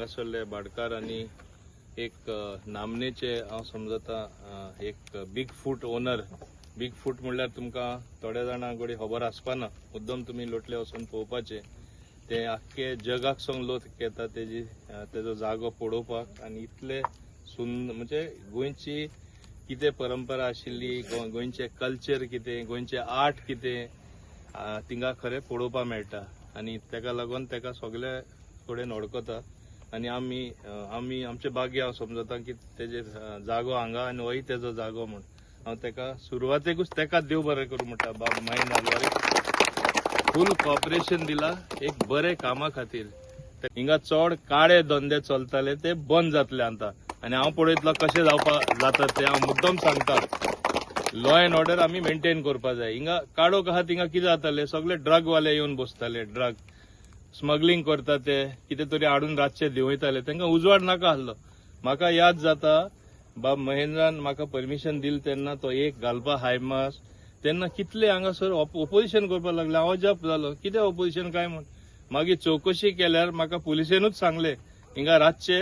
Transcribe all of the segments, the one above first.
हांगासरले भाटकार आनी एक नामनेचे हांव समजता एक बीग फूट ओनर. बीग फूट म्हणल्यार तुमकां थोड्या जाणांक घडी खबर आसपाना, मुद्दम तुमी लोटले वचून पळोवपाचे. ते आख्खे जगाक सोंग लोक येता तेजो जागो पळोवपाक आनी इतले म्हणजे गोंयची कितें परंपरा आशिल्ली, गोंयचे कल्चर कितें, गोंयचे आर्ट कितें थिंगा खरें पळोवपाक मेळटा. आनी तेका लागून तेका सगळे कडेन वळखता. आनी आमी आमचे भाग्य हांव समजता की तेजे जागो हांगा आनी होय तेजो जागो म्हूण. हांव तेका सुरवातेकूच तेका देव बरें करूं म्हणटा. बाब महेंद्र आल्वारीक फूल कॉपरेशन दिला एक बरे कामा खातीर. हिंगा चड काळे धंदे चलताले ते बंद जातले आतां. आनी हांव पळयतलो कशें जाता ते हांव मुद्दम सांगता. लॉ एंड ऑर्डर आमी मेंटेन करपा जाय. हिंगा काडोक आहा थिंगा कितें जाताले, सगळे ड्रग वाले येवन बसताले. ड्रग स्मगलिंग करता ते कितें तरी हाडून रातचे देंवयताले. तांकां उजवाड नाका आसलो. म्हाका याद जाता बाब महेंद्रान म्हाका परमिशन दिली तेन्ना तो एक घालपा हाय मास तेन्ना कितले हांगासर ऑपोजिशन करपाक लागले. हांव अजाप जालो कितें ऑपोजिशन काय म्हूण. मागीर चवकशी केल्यार म्हाका पुलिसेनूच सांगले हिंगा रातचे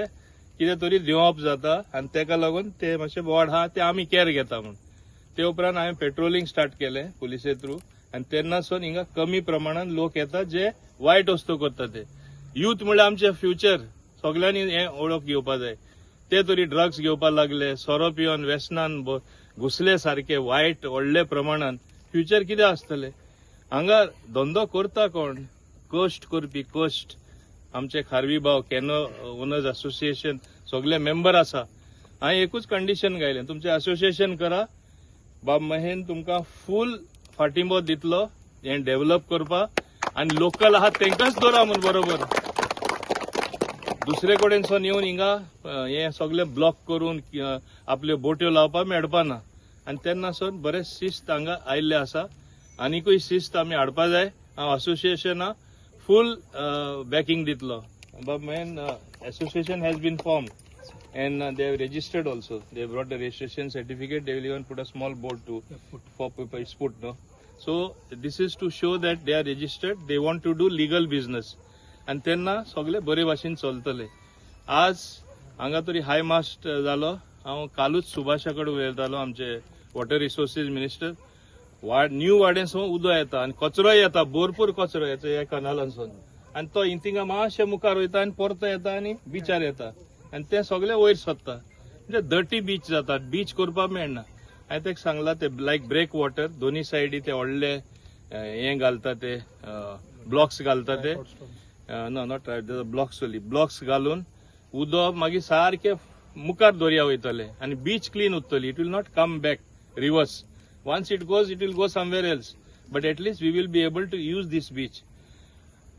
कितें तरी देंवप जाता आनी तेका लागून ते मातशे वॉर्ड आहा ते आमी केअर घेता म्हूण. ते उपरांत हांवें पेट्रोलिंग स्टार्ट केलें पुलिसे थ्रू आनी तेन्नासून हिंगा कमी प्रमाणात लोक येतात जे वायट वस्तू करता ते. यूथ म्हणल्यार आमचे फ्युचर, सगळ्यांनी हे ओळख घेवपा जाय. ते तरी ड्रग्स घेवपाक लागले, सोरो पिवन व्यसनान घुसले सारखे वायट व्हडले प्रमाणात. फ्युचर कितें आसतले. हांगा धंदो करता कोण, कश्ट करपी कश्ट. आमचे खारवी भाव कॅनो ओनर्स असोसिएशन सगळे मेंबर आसा. हांवें एकूच कंडिशन घायलें, तुमचें असोसिएशन करा. बाब महेंद्र तुमकां फूल फाटिंबो दितलो हें डेव्हलप करपाक आनी लोकल आहात तेंकाच दवरा म्हूण बरोबर. दुसरे कडेनसून येवन हिंगा हे सगळे ब्लॉक करून आपल्यो बोट्यो लावपाक मेळपाना. आनी तेन्नासून बरें शिस्त हांगा आयिल्ले आसा. आनीकूय शिस्त आमी हाडपा जाय. हांव असोसिएशना फूल बॅकिंग दितलो. बाब Mahendra association has been formed and they have registered also. They have brought a registration certificate. They will even put a small board for people put no. So this is to show that they are registered. They want to do legal business. आणि तेन्ना सगळे बरे भाशेन चलतले. आज हांगा तरी हाय मास्ट जालो. हांव कालूच सुभाषा कडेन उलयतालो, आमचे वॉटर रिसोर्सीस मिनिस्टर. न्यू वाड्यासून उदक येता आनी कचरो येता, भरपूर कचरो येता ह्या कनालांसून. आनी तो थिंगा मातशे मुखार वयता आनी परतो येता आनी बिचार येता आनी ते सगळे वयर सरता. म्हणजे डर्टी बीच जातात, बीच करपाक मेळना. हांवें तेका सांगला ते लायक ब्रेक वॉटर दोनी सायडी ते व्हडले हे घालता ते ब्लॉक्स घालता ते नो नॉट ब्लॉक्स घालून उदक मागीर सारखे मुखार दर्या वयतले आनी बीच क्लीन उरतली. It will not come back reverse. Once it will go somewhere else. But at least we will be able to use this beach.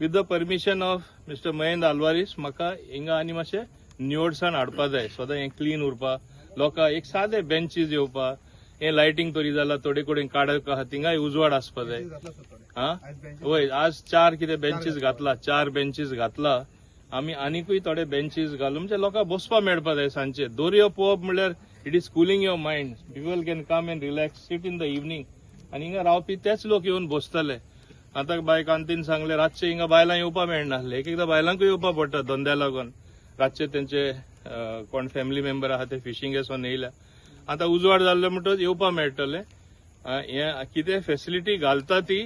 With the permission of mister Mahendra Alvares म्हाका हिंगा आनी मातशे निवडसाण हाडपा जाय. सदां हें क्लीन उरपा, लोकां एक सादे बेंचीस येवपा, हें लायटिंग तरी जालां, थोडे कडेन काडक आहा थिंगाय उजवाड आसपा जाय. वय आज 4 कितें बेंचीस घातला, 4 बेंचीस घातला. आमी आनीकूय थोडे बेंचीस घालून म्हणजे लोकांक बसपा मेळपा जाय. सांजचे दर्यो पळोवप म्हणल्यार it is cooling your mind. People can come and relax, seat in the evening. आनी हिंगा रावपी तेच लोक येवन बसतले. आतां बायकांतीन सांगले रातचे हिंगा बायलां येवपा मेळनासले. एक एकदां बायलांकूय येवपा पडटा धंद्या लागून. रातचे तेंचे कोण फॅमिली मेंबर आहा ते फिशींग वचून येयल्या. आतां उजवाड जाल्ले म्हणटच येवपा मेळटले. हें कितें फेसिलिटी घालता ती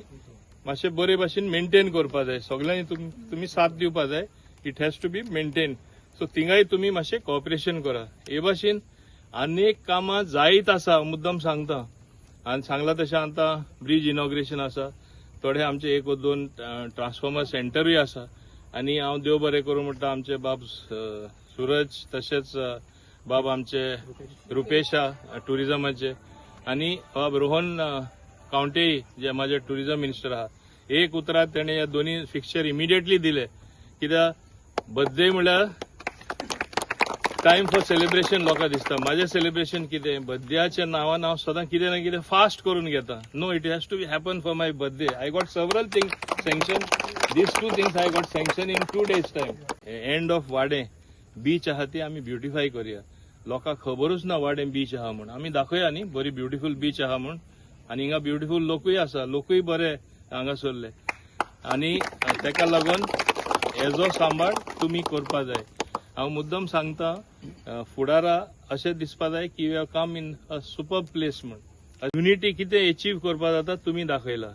मातशें बरे भाशेन मेंटेन करपा जाय. सगळ्यांनी तुमी साथ दिवपा जाय. It has to be maintain. So थिंगाय तुमी मातशें कॉपरेशन करा. हे भाशेन अनेक कामां जायत आसा, मुद्दम सांगता. आनी सांगला तशें आतां ब्रिज इनॉग्रेशन आसा. थोडे आमचे 1-2 ट्रान्सफॉर्मर सेंटरूय आसा. आनी हांव देव बरें करूं म्हणटा आमचे बाब सूरज, तशेंच बाब आमचे रुपेश टुरिझमाचे, आनी बाब रोहन कावंटे जे माझे टुरिझम मिनिस्टर आहा. एक उतरात तेणे ह्या दोन्ही फिक्चर इमिडिएटली दिले. कित्याक बर्थडे म्हणल्यार टायम फॉर सेलिब्रेशन लोकांक दिसता. माझे सेलिब्रेशन कितें, बर्थडेच्या नांवान हांव सदां कितें ना कितें फास्ट करून घेता. No, it has to be happen for my birthday. I got several things sanction. This 2 things I got sanction in 2 days time. End of Vade beach आहा ती आमी ब्युटिफाय करूया. लोकांक खबरूच ना वाडे बीच आहा म्हूण. आमी दाखोवया न्ही बरी ब्युटिफूल बीच आहा म्हूण. आनी हिंगा ब्युटिफूल लोकूय आसा, लोकूय बरे हांगासरले. आनी तेका लागून हेजो सांबाळ तुमी करपा जाय. हांव मुद्दम सांगता फुडारा अशें दिसपा जाय की we have come in a super place म्हण युनिटी कितें अचीव करपा जाता तुमी दाखयला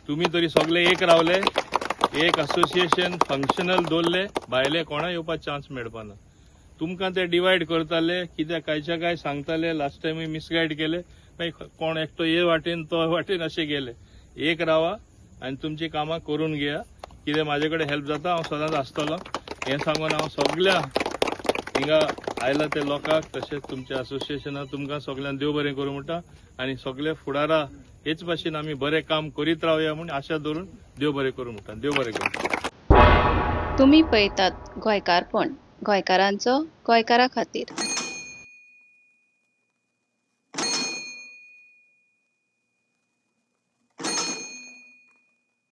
तुमी तरी सगळे एक रावले एक असोसिएशन फंक्शनल दवरले भायले कोणा येवपाक चान्स मेळपाना तुमकां ते डिवायड करताले कित्याक कांयच्या काय सांगताले लास्ट टायम मिसगायड केले मागीर कोण एकटो हे वाटेन तो वाटेन अशें गेले एक रावा आनी तुमची कामां करून घेया कितें म्हाजे कडेन हेल्प जाता हांव सदांच आसतलो हें सांगून हांव सगळ्या हिंगा आयला ते लोकांक तशेंच तुमच्या असोसिएशना तुमकां सगळ्यांक देव बरें करूं म्हणटा आनी सगळे फुडारा हेच भाशेन आमी बरें काम करीत रावया म्हूण आशा दवरून देव बरें करूं म्हणटा देव बरें करूं. तुम्ही पळयतात गोंयकारपण गोंयकारांचो गोंयकारा खातीर.